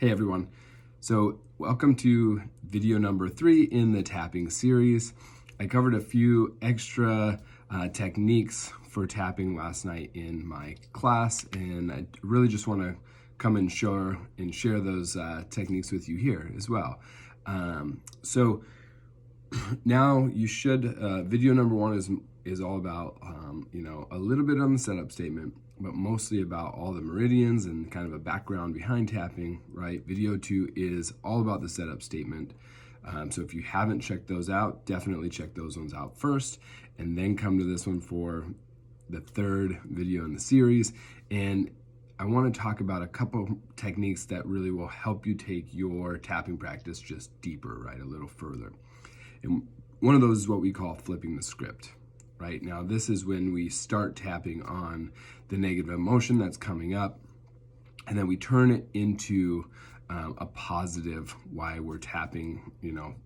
Hey everyone. So welcome to video number 3 in the tapping series. I covered a few extra techniques for tapping last night in my class, and I really just want to come and share those techniques with you here as well. So now you should, video number 1 is all about, a little bit on the setup statement, but mostly about all the meridians and kind of a background behind tapping, right? Video 2 is all about the setup statement. So if you haven't checked those out, definitely check those ones out first, and then come to this one for the 3rd video in the series. And I want to talk about a couple techniques that really will help you take your tapping practice just deeper, right? A little further. And one of those is what we call flipping the script. Right now, this is when we start tapping on the negative emotion that's coming up, and then we turn it into a positive why we're tapping,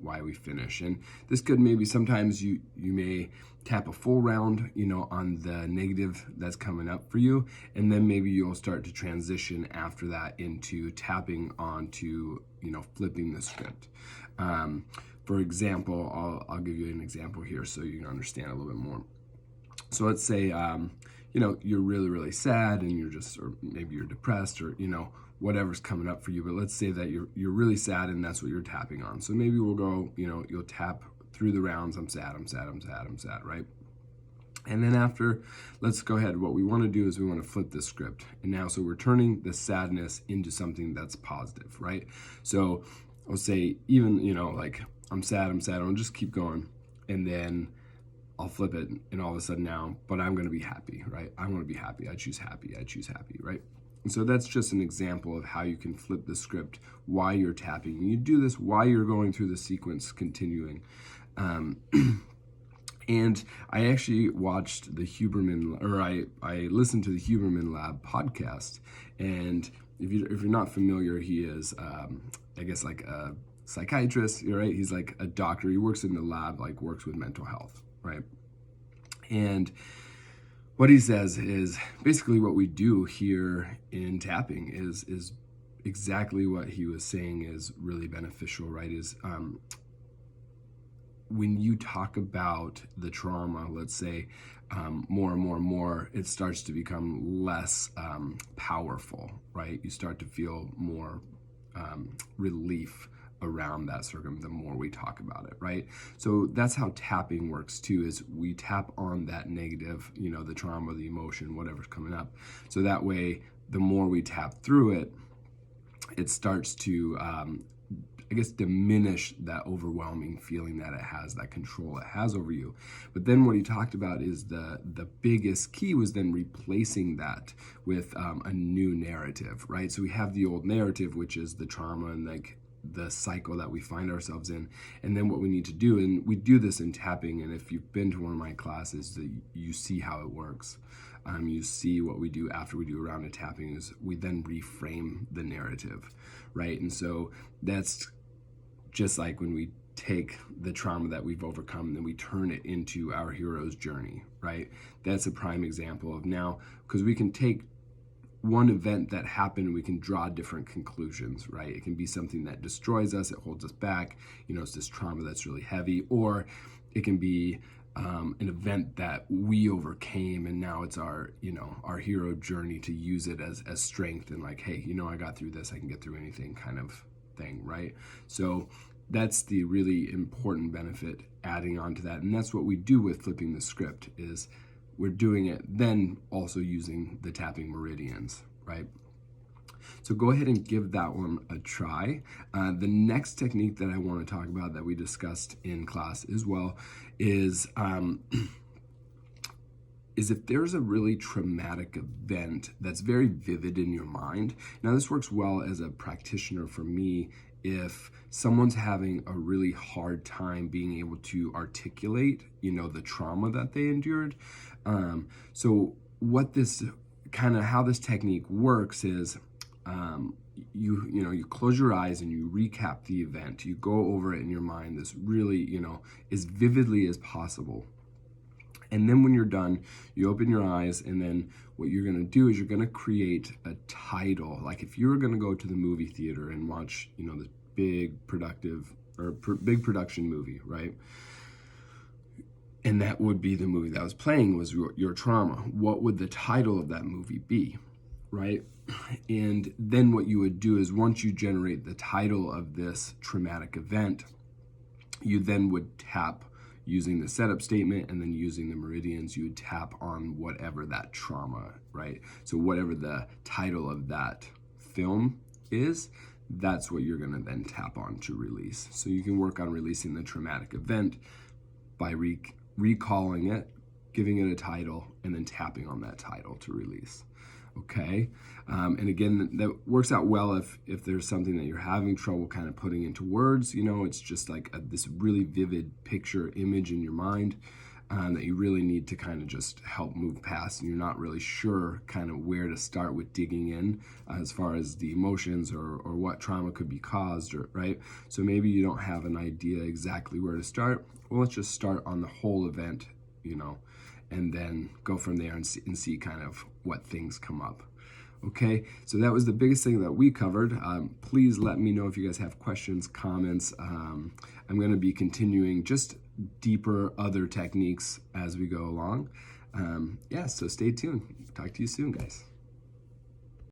why we finish. And this could maybe sometimes you may tap a full round, on the negative that's coming up for you, and then maybe you'll start to transition after that into tapping onto, flipping the script. For example, I'll give you an example here so you can understand a little bit more. So let's say, you're really, really sad, and or maybe you're depressed, or, whatever's coming up for you. But let's say that you're really sad, and that's what you're tapping on. So maybe we'll go, you'll tap through the rounds. I'm sad, right? And then after, let's go ahead. What we want to do is we want to flip the script. And now, so we're turning the sadness into something that's positive, right? So I'll say even, like, I'm sad, I'll just keep going, and then I'll flip it, and all of a sudden now, but I'm going to be happy, right? I want to be happy. I choose happy, right? And so that's just an example of how you can flip the script while you're tapping. And you do this while you're going through the sequence, continuing. And I actually watched the Huberman, or I listened to the Huberman Lab podcast. And if you're not familiar, he is, I guess, like a psychiatrist, right? He's like a doctor. He works in the lab, like works with mental health, right? And what he says is basically what we do here in tapping is exactly what he was saying is really beneficial, right? Is when you talk about the trauma, let's say, more and more, it starts to become less powerful, right? You start to feel more relief around that the more we talk about it, right? So that's how tapping works too, is we tap on that negative, the trauma, the emotion, whatever's coming up. So that way, the more we tap through it, it starts to, diminish that overwhelming feeling that it has, that control it has over you. But then what he talked about is the biggest key was then replacing that with a new narrative, right? So we have the old narrative, which is the trauma and like the cycle that we find ourselves in. And then what we need to do, and we do this in tapping, and if you've been to one of my classes, you see how it works. You see what we do after we do a round of tapping is we then reframe the narrative, right? And so that's just like when we take the trauma that we've overcome, then we turn it into our hero's journey, right? That's a prime example of now, because we can take one event that happened, we can draw different conclusions, right? It can be something that destroys us, it holds us back, it's this trauma that's really heavy, or it can be an event that we overcame, and now it's our hero journey to use it as strength, and like, hey, I got through this, I can get through anything kind of thing, right? So that's the really important benefit adding on to that, and that's what we do with flipping the script, is we're doing it then also using the tapping meridians, right? So go ahead and give that one a try. The next technique that I want to talk about that we discussed in class as well is if there's a really traumatic event that's very vivid in your mind. Now this works well as a practitioner for me if someone's having a really hard time being able to articulate, the trauma that they endured. So what how this technique works is, you close your eyes and you recap the event. You go over it in your mind, this really, as vividly as possible. And then when you're done, you open your eyes, and then what you're gonna do is you're gonna create a title. Like if you were gonna go to the movie theater and watch, this big big production movie, right? And that would be the movie that was playing was your trauma. What would the title of that movie be, right? And then what you would do is once you generate the title of this traumatic event, you then would tap using the setup statement, and then using the meridians, you would tap on whatever that trauma, right? So whatever the title of that film is, that's what you're gonna then tap on to release. So you can work on releasing the traumatic event by recalling it, giving it a title, and then tapping on that title to release. Okay, and again, that works out well if there's something that you're having trouble kind of putting into words. It's just like this really vivid picture image in your mind that you really need to kind of just help move past, and you're not really sure kind of where to start with digging in as far as the emotions or what trauma could be caused, right? So maybe you don't have an idea exactly where to start. Well, let's just start on the whole event, and then go from there and see kind of what things come up. Okay, so that was the biggest thing that we covered. Please let me know if you guys have questions, comments. I'm going to be continuing just deeper other techniques as we go along. So stay tuned. Talk to you soon, guys.